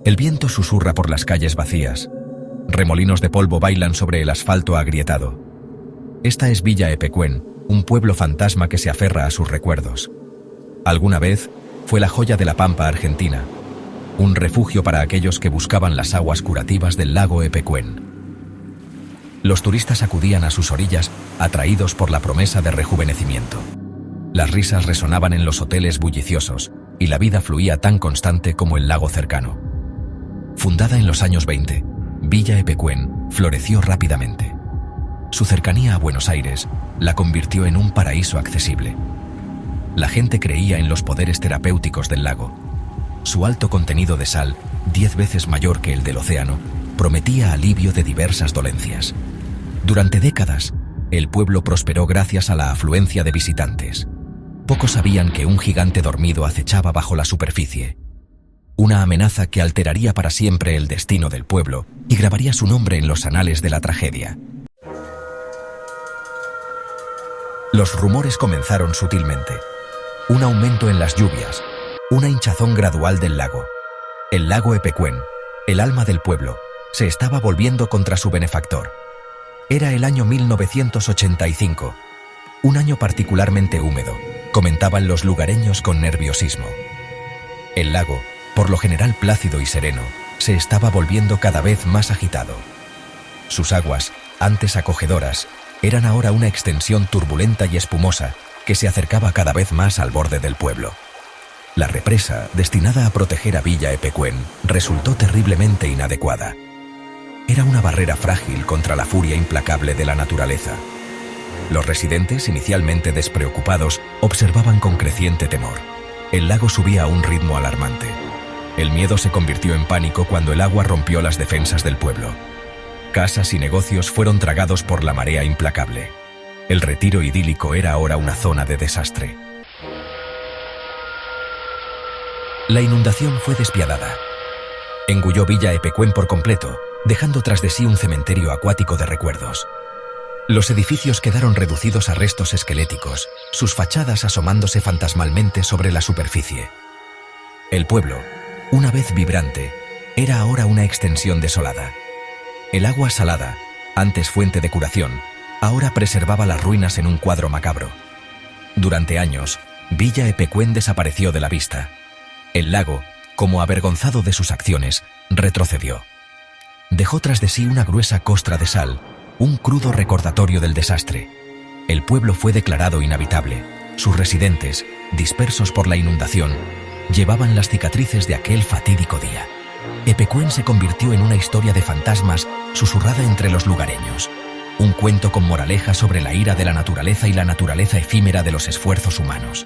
El viento susurra por las calles vacías. Remolinos de polvo bailan sobre el asfalto agrietado. Esta es Villa Epecuén, un pueblo fantasma que se aferra a sus recuerdos. Alguna vez fue la joya de la pampa argentina, un refugio para aquellos que buscaban las aguas curativas del lago Epecuén. Los turistas acudían a sus orillas, atraídos por la promesa de rejuvenecimiento. Las risas resonaban en los hoteles bulliciosos, y la vida fluía tan constante como el lago cercano. Fundada en los años 20, Villa Epecuén floreció rápidamente. Su cercanía a Buenos Aires la convirtió en un paraíso accesible. La gente creía en los poderes terapéuticos del lago. Su alto contenido de sal, 10 veces mayor que el del océano, prometía alivio de diversas dolencias. Durante décadas, el pueblo prosperó gracias a la afluencia de visitantes. Pocos sabían que un gigante dormido acechaba bajo la superficie. Una amenaza que alteraría para siempre el destino del pueblo y grabaría su nombre en los anales de la tragedia. Los rumores comenzaron sutilmente. Un aumento en las lluvias, una hinchazón gradual del lago. El lago Epecuén, el alma del pueblo, se estaba volviendo contra su benefactor. Era el año 1985, un año particularmente húmedo, comentaban los lugareños con nerviosismo. El lago, por lo general plácido y sereno, se estaba volviendo cada vez más agitado. Sus aguas, antes acogedoras, eran ahora una extensión turbulenta y espumosa que se acercaba cada vez más al borde del pueblo. La represa, destinada a proteger a Villa Epecuén, resultó terriblemente inadecuada. Era una barrera frágil contra la furia implacable de la naturaleza. Los residentes, inicialmente despreocupados, observaban con creciente temor. El lago subía a un ritmo alarmante. El miedo se convirtió en pánico cuando el agua rompió las defensas del pueblo. Casas y negocios fueron tragados por la marea implacable. El retiro idílico era ahora una zona de desastre. La inundación fue despiadada. Engulló Villa Epecuén por completo, dejando tras de sí un cementerio acuático de recuerdos. Los edificios quedaron reducidos a restos esqueléticos, sus fachadas asomándose fantasmalmente sobre la superficie. El pueblo, una vez vibrante, era ahora una extensión desolada. El agua salada, antes fuente de curación, ahora preservaba las ruinas en un cuadro macabro. Durante años, Villa Epecuén desapareció de la vista. El lago, como avergonzado de sus acciones, retrocedió. Dejó tras de sí una gruesa costra de sal, un crudo recordatorio del desastre. El pueblo fue declarado inhabitable. Sus residentes, dispersos por la inundación, llevaban las cicatrices de aquel fatídico día. Epecuén se convirtió en una historia de fantasmas susurrada entre los lugareños. Un cuento con moraleja sobre la ira de la naturaleza y la naturaleza efímera de los esfuerzos humanos.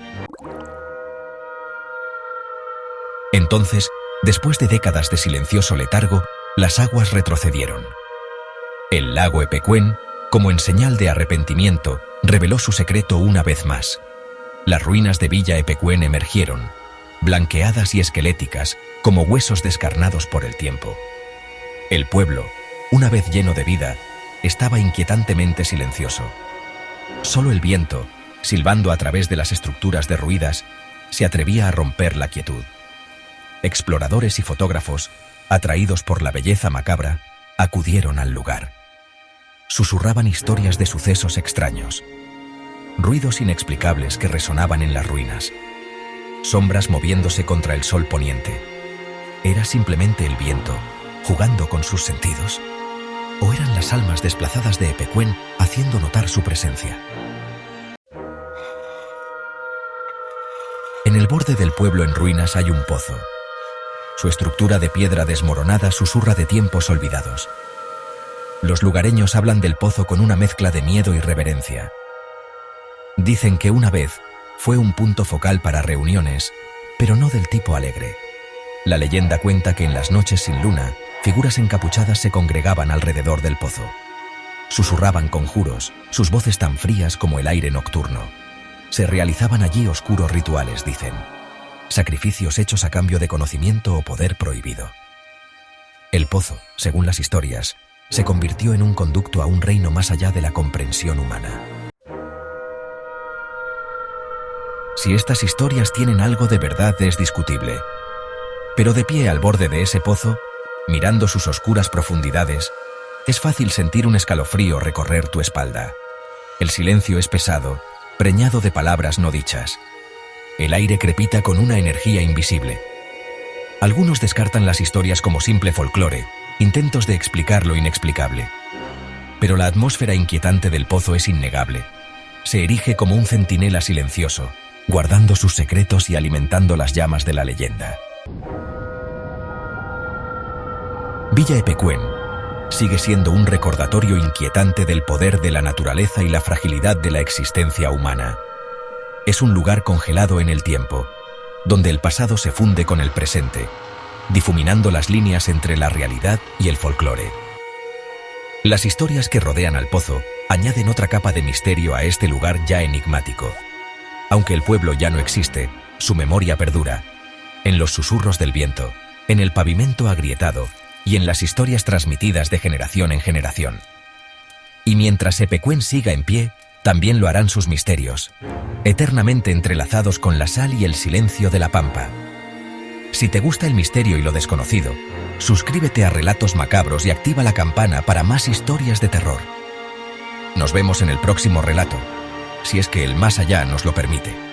Entonces, después de décadas de silencioso letargo, las aguas retrocedieron. El lago Epecuén, como en señal de arrepentimiento, reveló su secreto una vez más. Las ruinas de Villa Epecuén emergieron, blanqueadas y esqueléticas, como huesos descarnados por el tiempo. El pueblo, una vez lleno de vida, estaba inquietantemente silencioso. Solo el viento, silbando a través de las estructuras derruidas, se atrevía a romper la quietud. Exploradores y fotógrafos, atraídos por la belleza macabra, acudieron al lugar. Susurraban historias de sucesos extraños, ruidos inexplicables que resonaban en las ruinas, sombras moviéndose contra el sol poniente. ¿Era simplemente el viento, jugando con sus sentidos? ¿O eran las almas desplazadas de Epecuén haciendo notar su presencia? En el borde del pueblo en ruinas hay un pozo. Su estructura de piedra desmoronada susurra de tiempos olvidados. Los lugareños hablan del pozo con una mezcla de miedo y reverencia. Dicen que una vez fue un punto focal para reuniones, pero no del tipo alegre. La leyenda cuenta que en las noches sin luna, figuras encapuchadas se congregaban alrededor del pozo. Susurraban conjuros, sus voces tan frías como el aire nocturno. Se realizaban allí oscuros rituales, dicen. Sacrificios hechos a cambio de conocimiento o poder prohibido. El pozo, según las historias, se convirtió en un conducto a un reino más allá de la comprensión humana. Si estas historias tienen algo de verdad es discutible. Pero de pie al borde de ese pozo, mirando sus oscuras profundidades, es fácil sentir un escalofrío recorrer tu espalda. El silencio es pesado, preñado de palabras no dichas. El aire crepita con una energía invisible. Algunos descartan las historias como simple folclore, intentos de explicar lo inexplicable. Pero la atmósfera inquietante del pozo es innegable. Se erige como un centinela silencioso, guardando sus secretos y alimentando las llamas de la leyenda. Villa Epecuén sigue siendo un recordatorio inquietante del poder de la naturaleza y la fragilidad de la existencia humana. Es un lugar congelado en el tiempo, donde el pasado se funde con el presente, difuminando las líneas entre la realidad y el folclore. Las historias que rodean al pozo añaden otra capa de misterio a este lugar ya enigmático. Aunque el pueblo ya no existe, su memoria perdura, en los susurros del viento, en el pavimento agrietado y en las historias transmitidas de generación en generación. Y mientras Epecuén siga en pie, también lo harán sus misterios, eternamente entrelazados con la sal y el silencio de la pampa. Si te gusta el misterio y lo desconocido, suscríbete a Relatos Macabros y activa la campana para más historias de terror. Nos vemos en el próximo relato, si es que el más allá nos lo permite.